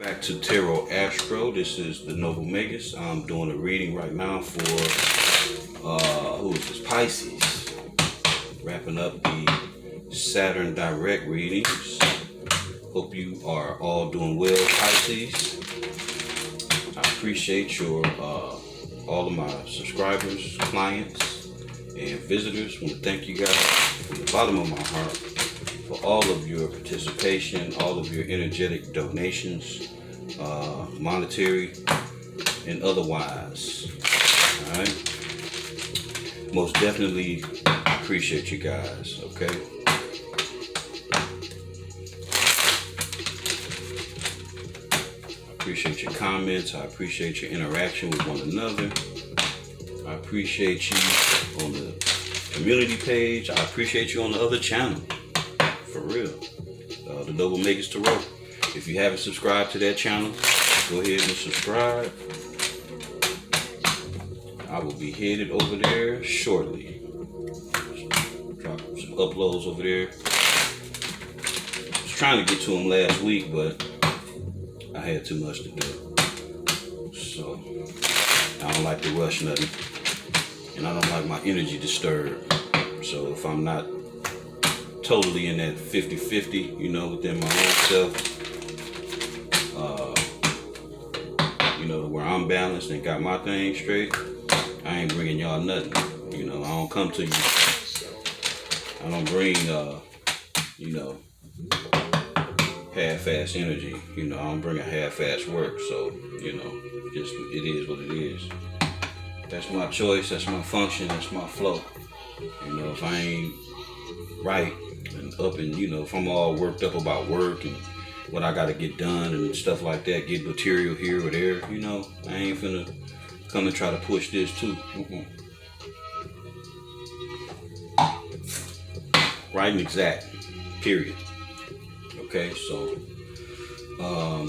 Back to Tarot Astro. This is the Noble Magus. I'm doing a reading right now for who is this? Pisces. Wrapping up the Saturn direct readings. Hope you are all doing well, Pisces. I appreciate your all of my subscribers, clients, and visitors. I want to thank you guys from the bottom of my heart for all of your participation, all of your energetic donations, monetary and otherwise. All right. Most definitely appreciate you guys. Okay. I appreciate your comments. I appreciate your interaction with one another. I appreciate you on the community page. I appreciate you on the other channel. For real. The TheNobleMagusTarot. If you haven't subscribed to that channel, go ahead and subscribe. I will be headed over there shortly. Drop some uploads over there. I was trying to get to them last week, but I had too much to do. So I don't like to rush nothing. And I don't like my energy disturbed. So if I'm not totally in that 50-50, you know, within my own self, you know, where I'm balanced and got my thing straight, I ain't bringing y'all nothing. You know, I don't come to you. I don't bring, you know, half-ass energy. You know, I don't bring a half-ass work. So, you know, just it is what it is. That's my choice. That's my function. That's my flow. You know, if I ain't right and up and, you know, if I'm all worked up about work and what I got to get done and stuff like that, get material here or there, you know, I ain't finna come and try to push this too. Right and exact, period. Okay, so I'm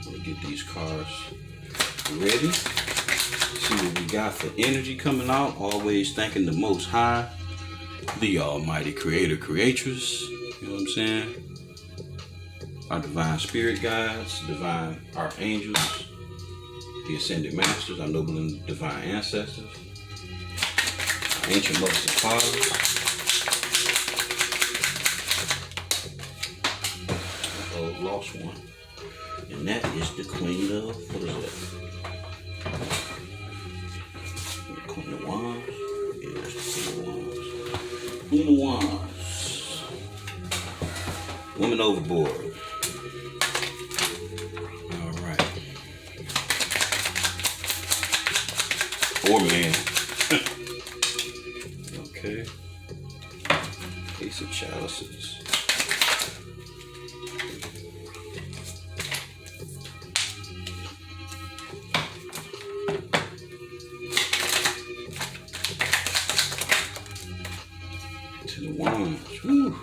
gonna get these cards ready. See what we got for energy coming out. Always thanking the Most High, the Almighty Creator, Creatress. You know what I'm saying? Our divine spirit guides, divine archangels, the ascended masters, our noble and divine ancestors, our ancient mothers and fathers. Oh, lost one. And that is the Queen of, what is that? Queen of Wands? Yeah, that's the Queen of Wands. Queen of Wands. Woman overboard. Alright. Or man. Okay. Ace of Chalices. Ten of Wands. Woo.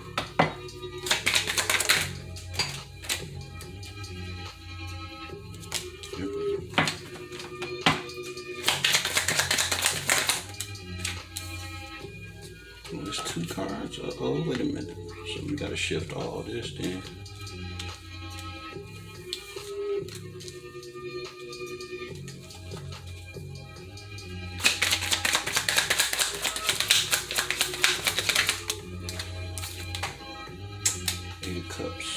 Well, there's two cards. Oh, wait a minute. So we gotta shift all this then. Eight of Cups.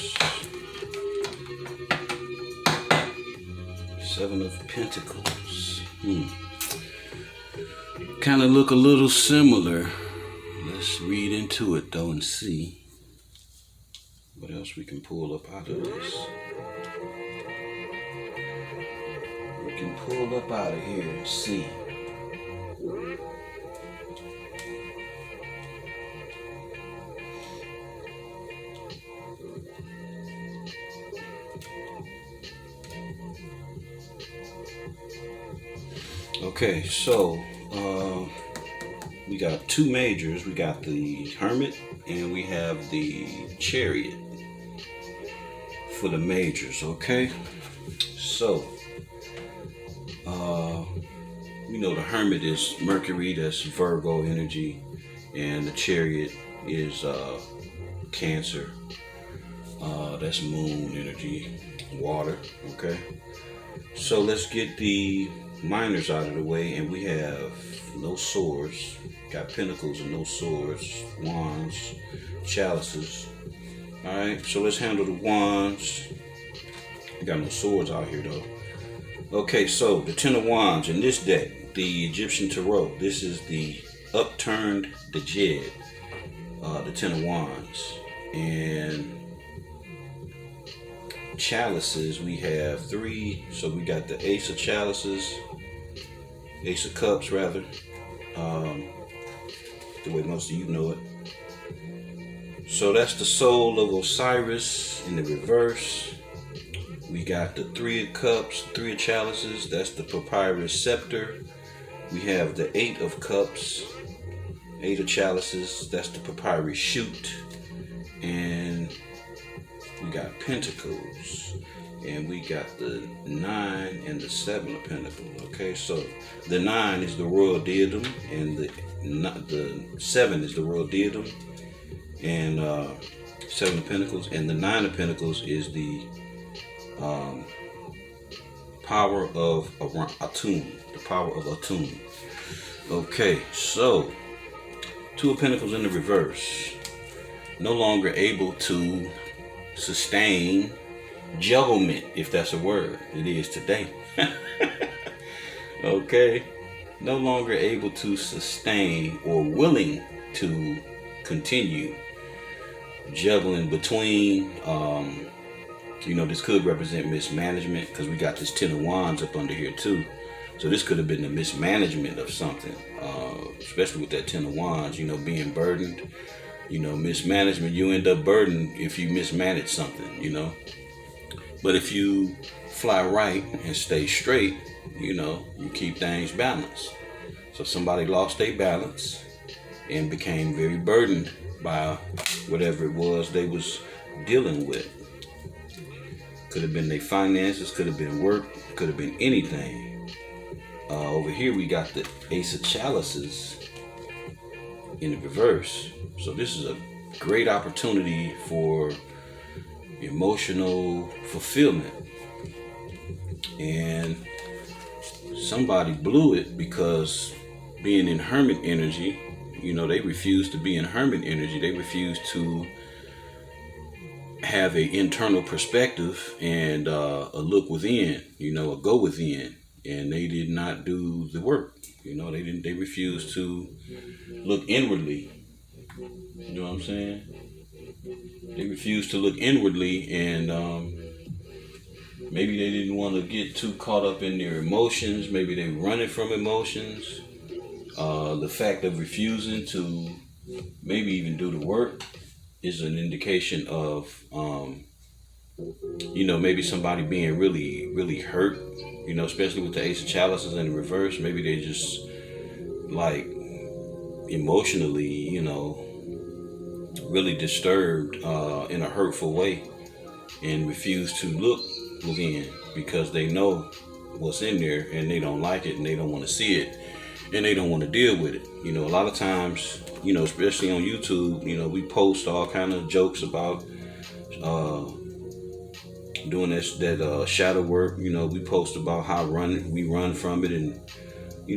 Seven of Pentacles. Kind of look a little similar. Let's read into it though and see what else we can pull up out of this. We can pull up out of here and see. Okay, so we got two majors. We got the Hermit and we have the Chariot for the majors. Okay, so you know, the Hermit is Mercury, that's Virgo energy, and the Chariot is Cancer. That's moon energy, water. Okay. So let's get the minors out of the way, and we have no swords. Got pentacles and no swords, wands, chalices. All right. So let's handle the wands. We got no swords out here though. Okay, so the Ten of Wands in this deck, the Egyptian Tarot. This is the upturned Djed, the Ten of Wands. And chalices, we have 3. So we got the Ace of Chalices, Ace of Cups rather, the way most of you know it. So that's the Soul of Osiris in the reverse. We got the 3 of Cups, 3 of Chalices, that's the Papyrus Scepter. We have the 8 of Cups, 8 of Chalices, that's the Papyrus Shoot. And we got Pentacles, and we got the 9 and the 7 of Pentacles. Okay, so the 9 is the Royal Diadem, and the 7 is the Royal Diadem, and 7 of Pentacles, and the 9 of Pentacles is the power of Atum, the power of Atum. Okay, so 2 of Pentacles in the reverse. No longer able to sustain jugglement, if that's a word. It is today. Okay, no longer able to sustain or willing to continue juggling between this could represent mismanagement, because we got this Ten of Wands up under here too. So this could have been the mismanagement of something, especially with that Ten of Wands, being burdened. Mismanagement, you end up burdened if you mismanage something, But if you fly right and stay straight, you keep things balanced. So somebody lost their balance and became very burdened by whatever it was they was dealing with. Could have been their finances, could have been work, could have been anything. Over here we got the Ace of Chalices in the reverse. So this is a great opportunity for emotional fulfillment. And somebody blew it, because being in hermit energy, they refuse to be in hermit energy. They refuse to have an internal perspective and a look within, a go within. And they did not do the work. They refused to look inwardly. You know what I'm saying? They refused to look inwardly, and maybe they didn't want to get too caught up in their emotions. Maybe they running from emotions. The fact of refusing to maybe even do the work is an indication of, maybe somebody being really, really hurt, especially with the Ace of Chalices in the reverse. Maybe they just like emotionally, really disturbed in a hurtful way, and refuse to look within because they know what's in there and they don't like it and they don't want to see it and they don't want to deal with it. A lot of times, especially on YouTube, we post all kind of jokes about doing that shadow work. We post about how we run from it, and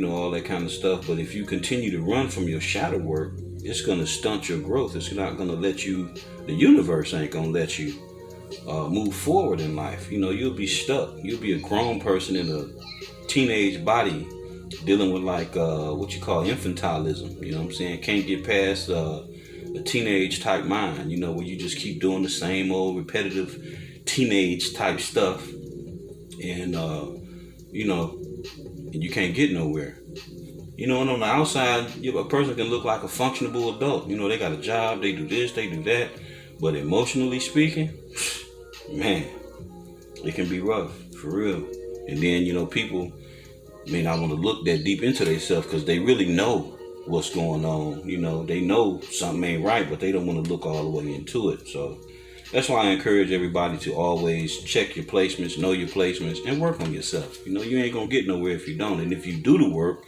all that kind of stuff. But if you continue to run from your shadow work, it's going to stunt your growth. It's not going to let you, the universe ain't going to let you move forward in life. You'll be stuck. You'll be a grown person in a teenage body dealing with what you call infantilism. You know what I'm saying? Can't get past a teenage type mind, where you just keep doing the same old repetitive teenage type stuff, and and you can't get nowhere. And on the outside, a person can look like a functionable adult. They got a job, they do this, they do that, but emotionally speaking, man, it can be rough, for real. And then, people may not want to look that deep into themselves because they really know what's going on. They know something ain't right, but they don't want to look all the way into it. So that's why I encourage everybody to always check your placements, know your placements, and work on yourself. You ain't going to get nowhere if you don't. And if you do the work,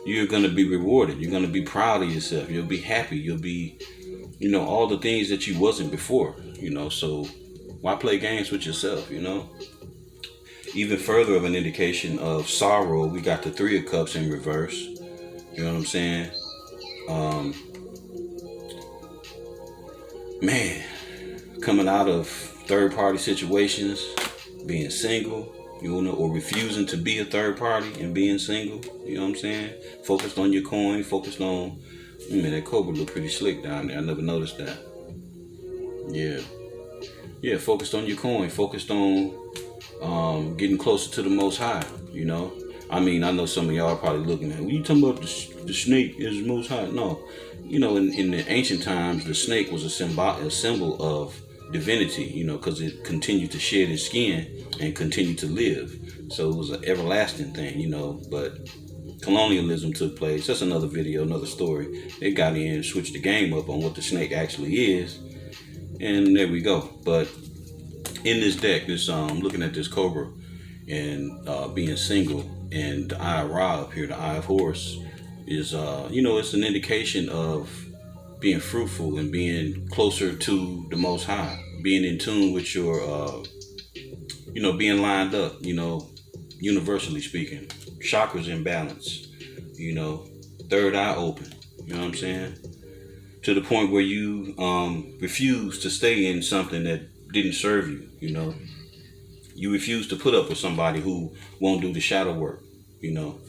you're going to be rewarded. You're going to be proud of yourself. You'll be happy. You'll be, all the things that you wasn't before. So Why play games with yourself, you know? Even further of an indication of sorrow, we got the Three of Cups in reverse. You know what I'm saying? Man, coming out of third-party situations, being single, you know, or refusing to be a third party and being single. You know what I'm saying? Focused on your coin, focused on, man, that Cobra look pretty slick down there. I never noticed that. Yeah, focused on your coin, focused on getting closer to the Most High, you know. I mean, I know some of y'all are probably looking at, what you talking about, the snake is Most High? No. You know, in the ancient times, the snake was a symbol of divinity, you know, because it continued to shed its skin and continued to live. So it was an everlasting thing, you know, but colonialism took place. That's another video, another story. They got in, switched the game up on what the snake actually is, and there we go. But in this deck, this looking at this Cobra and being single, and the Eye of Ra up here, the Eye of Horse, is you know, it's an indication of being fruitful and being closer to the Most High, being in tune with your you know, being lined up, you know, universally speaking, chakras in balance, you know, third eye open, you know what I'm saying, to the point where you refuse to stay in something that didn't serve you, you know. You refuse to put up with somebody who won't do the shadow work, you know.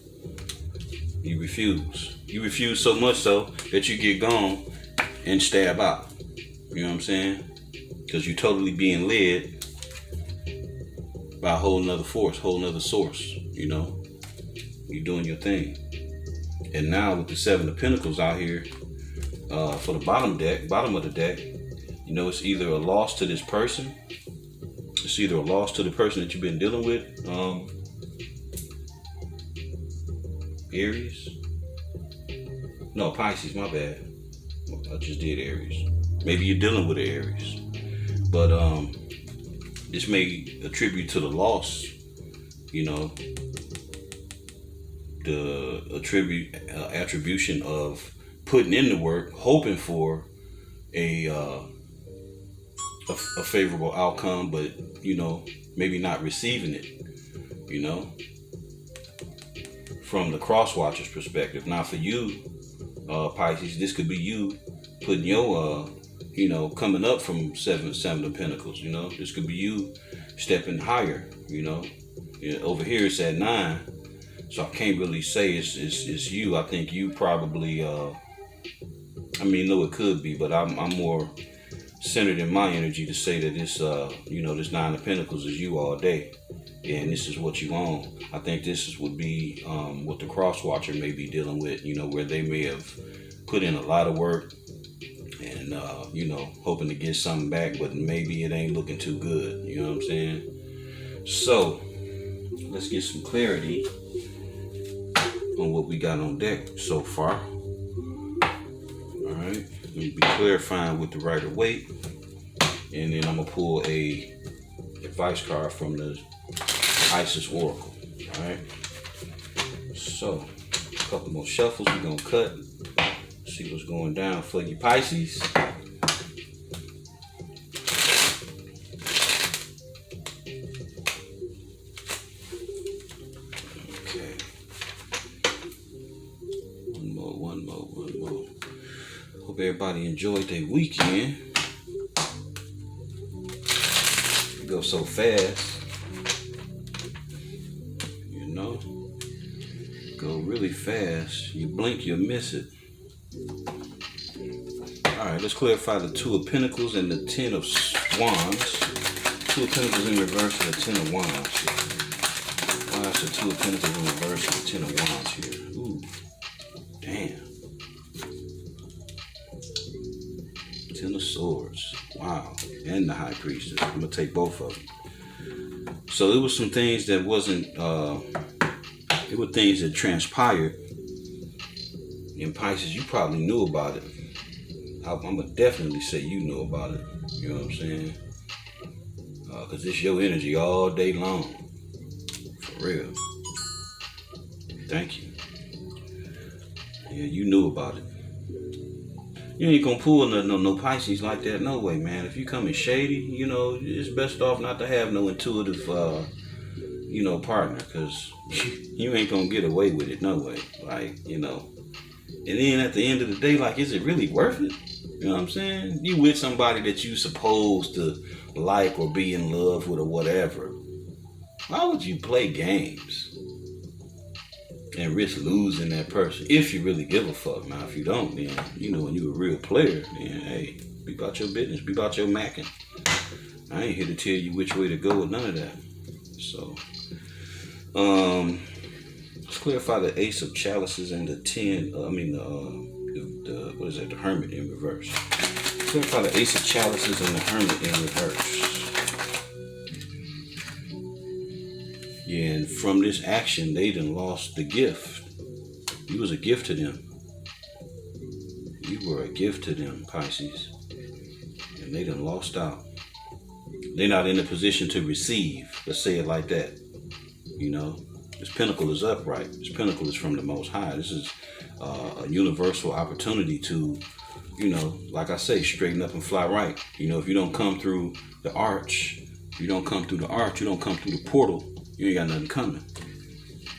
You refuse. You refuse so much so that you get gone and stab out. You know what I'm saying? Because you're totally being led by a whole nother force, whole nother source, you know. You're doing your thing. And now with the Seven of Pentacles out here, for the bottom of the deck, you know, it's either a loss to this person. It's either a loss to the person that you've been dealing with, Aries. No, Pisces, my bad. I just did Aries. Maybe you're dealing with Aries. But this may attribute to the loss, you know, the attribution of putting in the work, hoping for a favorable outcome, but, you know, maybe not receiving it, you know, from the cross watcher's perspective. Now for you, Pisces, this could be you putting your, you know, coming up from seven of Pentacles, you know. This could be you stepping higher, you know. Over here it's at 9, so I can't really say it's you. I think you probably, I mean, no, it could be, but I'm more centered in my energy to say that this, you know, this 9 of Pentacles is you all day, and this is what you own. I think this would be what the cross watcher may be dealing with, you know, where they may have put in a lot of work and, you know, hoping to get something back, but maybe it ain't looking too good, you know what I'm saying? So let's get some clarity on what we got on deck so far. All right, let me be clarifying with the Rider-Waite, and then I'm gonna pull a advice card from the Isis Oracle. All right, so a couple more shuffles. We're gonna cut, see what's going down for you, Pisces. Okay, one more. Hope everybody enjoyed their weekend. It goes so fast, you know. Go really fast. You blink, you'll miss it. All right, let's clarify the Two of Pentacles and the 10 of Wands. Two of Pentacles in reverse and the 10 of Wands here. Why is the Two of Pentacles in reverse and the 10 of Wands here? Ooh, damn. 10 of Swords. Wow. And the High Priestess. I'm going to take both of them. So it was some things that wasn't, it were things that transpired. In Pisces, you probably knew about it. I'm going to definitely say you knew about it. You know what I'm saying? Because it's your energy all day long. For real. Thank you. Yeah, you knew about it. You ain't gonna pull no Pisces like that, no way, man. If you coming shady, you know, it's best off not to have no intuitive, you know, partner, because you ain't gonna get away with it, no way. Like, you know. And then at the end of the day, like, is it really worth it? You know what I'm saying? You with somebody that you supposed to like or be in love with or whatever. Why would you play games and risk losing that person if you really give a fuck? Now, if you don't, then, you know, when you a real player, then, hey, be about your business, be about your macking. I ain't here to tell you which way to go with none of that. So, let's clarify the Ace of Chalices and the 10, the what is that, the Hermit in reverse. Clarify the Ace of Chalices and the Hermit in reverse. Yeah, and from this action, they done lost the gift. You was a gift to them. You were a gift to them, Pisces. And they done lost out. They're not in a position to receive. Let's say it like that. You know, this pinnacle is upright. This pinnacle is from the Most High. This is a universal opportunity to, you know, like I say, straighten up and fly right. You know, if you don't come through the arch, you don't come through the portal, you ain't got nothing coming.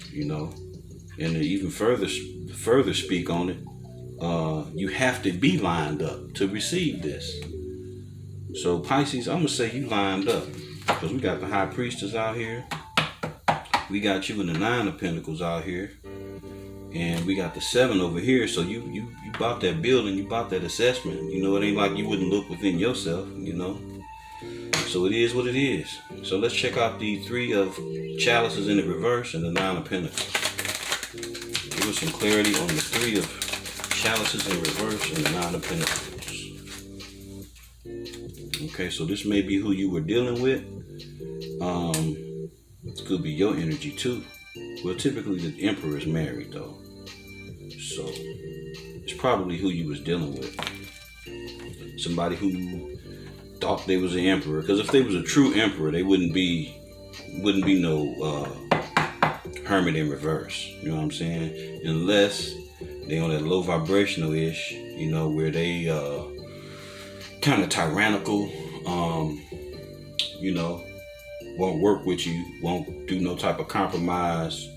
You know, and to even further speak on it, you have to be lined up to receive this. So Pisces, I'm gonna say you lined up, because we got the High Priestess out here, we got you in the 9 of Pentacles out here, and we got the 7 over here. So you bought that building, you bought that assessment. You know, it ain't like you wouldn't look within yourself. You know. So it is what it is. So let's check out the 3 of Chalices in the reverse and the 9 of Pentacles. Give us some clarity on the 3 of Chalices in reverse and the 9 of Pentacles. Okay, so this may be who you were dealing with. It could be your energy too. Well, typically the Emperor is married though. So it's probably who you was dealing with. Somebody who thought they was an emperor, because if they was a true emperor, they wouldn't be no hermit in reverse. You know what I'm saying? Unless they on that low vibrational ish, you know, where they kind of tyrannical, you know, won't work with you, won't do no type of compromise,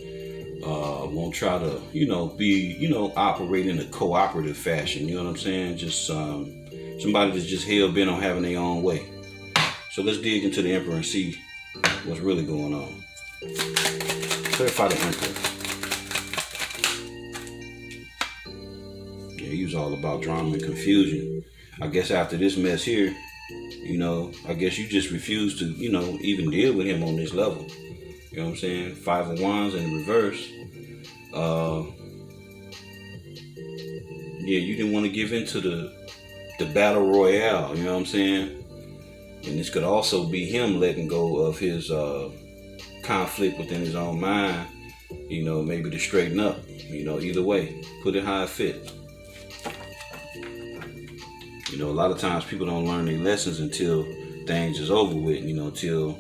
won't try to, you know, be, you know, operate in a cooperative fashion. You know what I'm saying? Just somebody that's just hell bent on having their own way. So let's dig into the Emperor and see what's really going on. Clarify the Emperor. Yeah, he was all about drama and confusion. I guess after this mess here, you know, I guess you just refuse to, you know, even deal with him on this level. You know what I'm saying? 5 of Wands in reverse. Yeah, you didn't want to give into the battle royale, you know what I'm saying? And this could also be him letting go of his conflict within his own mind, you know, maybe to straighten up, you know, either way, put it how it fits. You know, a lot of times people don't learn their lessons until things is over with, you know, till,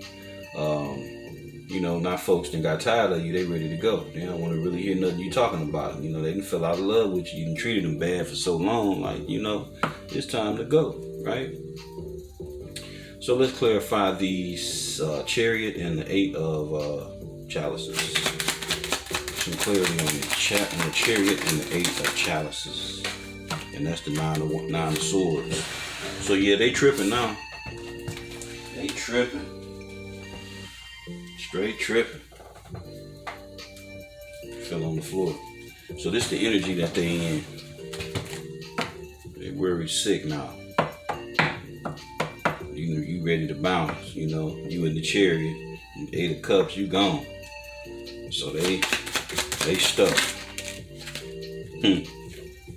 you know, not folks that got tired of you, they ready to go. They don't want to really hear nothing you talking about. You know, they didn't fell out of love with you. You treated them bad for so long, like, you know, it's time to go, right? So let's clarify the Chariot and the 8 of Chalices. Some clarity on the Chariot and the 8 of Chalices. And that's the 9 of Swords. So yeah, they tripping now. They tripping. Straight tripping. Fell on the floor. So this the energy that they in. They worried sick now. You ready to bounce, you know. You in the Chariot. 8 of Cups, you gone. So they stuck.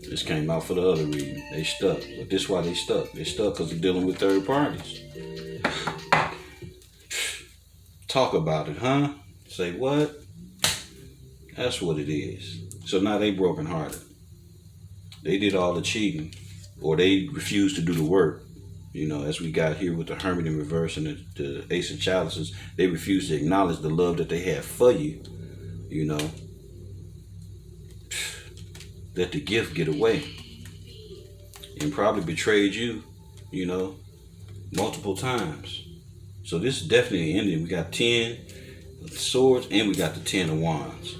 This came out for the other reading. They stuck. But this is why they stuck. They stuck because they're dealing with third parties. Talk about it, huh? Say what? That's what it is. So now they brokenhearted. They did all the cheating. Or they refused to do the work. You know, as we got here with the Hermit in reverse and the Ace of Chalices, they refused to acknowledge the love that they had for you. You know. Let the gift get away. and probably betrayed you, you know, multiple times. So this is definitely an ending. We got 10 of swords and we got the 10 of wands.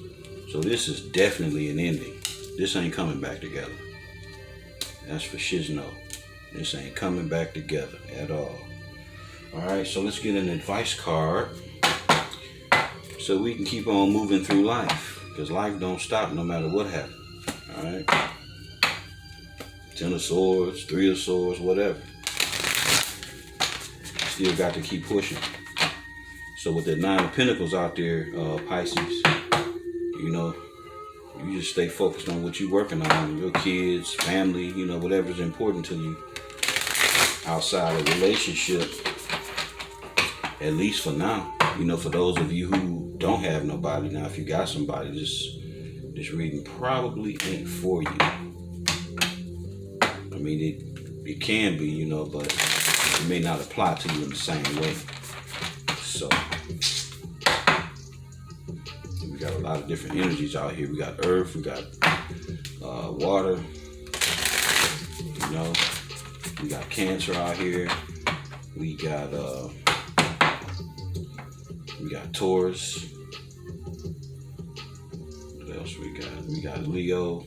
So this is definitely an ending. This ain't coming back together. That's for shizno. This ain't coming back together at all. Alright, so let's get an advice card so we can keep on moving through life. Because life don't stop no matter what happens. Alright? 10 of swords, 3 of swords, whatever. Still got to keep pushing. So with the 9 of pentacles out there, Pisces, you know, you just stay focused on what you're working on, your kids, family, you know, whatever's important to you outside of relationship, at least for now. You know, for those of you who don't have nobody, now if you got somebody, this reading probably ain't for you. I mean, it can be, you know, but it may not apply to you in the same way. So we got a lot of different energies out here. We got earth, we got water, you know, we got Cancer out here, we got Taurus. What else we got? We got Leo,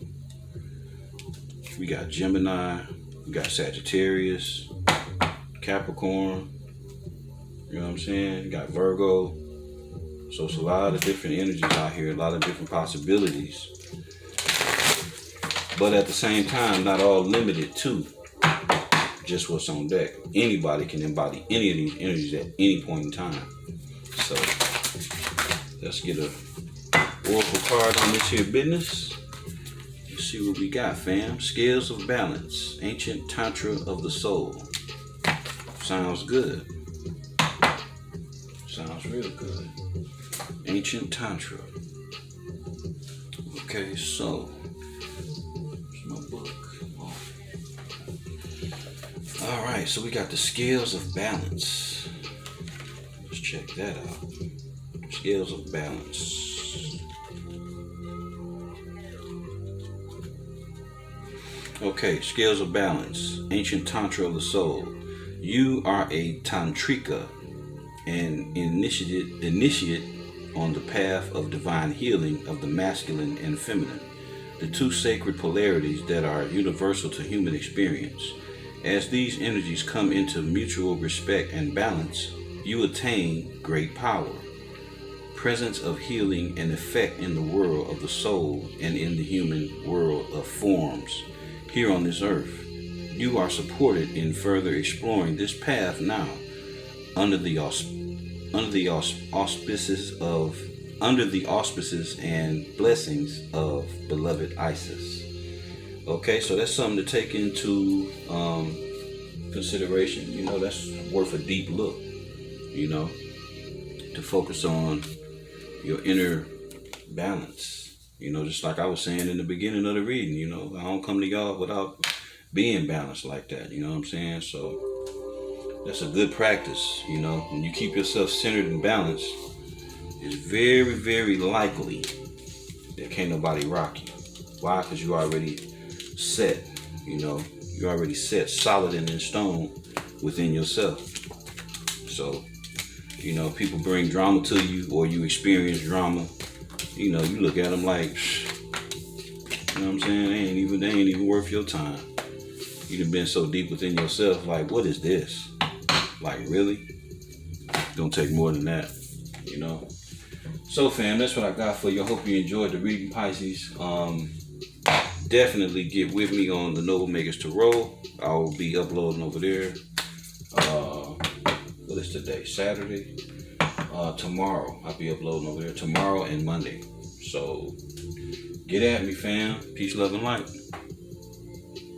we got Gemini, we got Sagittarius, Capricorn, you know what I'm saying? We got Virgo. So it's a lot of different energies out here, a lot of different possibilities. But at the same time, not all limited to just what's on deck. Anybody can embody any of these energies at any point in time. So let's get a oracle card on this here business. Let's see what we got, fam. Scales of balance, ancient tantra of the soul. Sounds good. Sounds real good. Ancient tantra. Okay, so here's my book. All right, so we got the scales of balance. Let's check that out. Scales of balance. Okay, scales of balance. Ancient tantra of the soul. You are a tantrika, an initiate on the path of divine healing of the masculine and feminine, the two sacred polarities that are universal to human experience. As these energies come into mutual respect and balance, you attain great power, presence of healing and effect in the world of the soul and in the human world of forms here on this earth. You are supported in further exploring this path now under the auspices and blessings of beloved Isis. Okay, so that's something to take into consideration. You know, that's worth a deep look, you know, to focus on your inner balance. You know, just like I was saying in the beginning of the reading, you know, I don't come to y'all without being balanced like that, you know what I'm saying? So that's a good practice, you know. When you keep yourself centered and balanced, it's very, very likely that can't nobody rock you. Why? Because you already set, you know, you already set solid and in stone within yourself. So, you know, people bring drama to you or you experience drama, you know, you look at them like, you know what I'm saying? They ain't even worth your time. You've been so deep within yourself, like, what is this? Like, really? Don't take more than that, you know? So, fam, that's what I got for you. I hope you enjoyed the reading, Pisces. Definitely get with me on the TheNobleMagusTarot. I will be uploading over there. What is today? Saturday? Tomorrow. I'll be uploading over there tomorrow and Monday. So, get at me, fam. Peace, love, and light.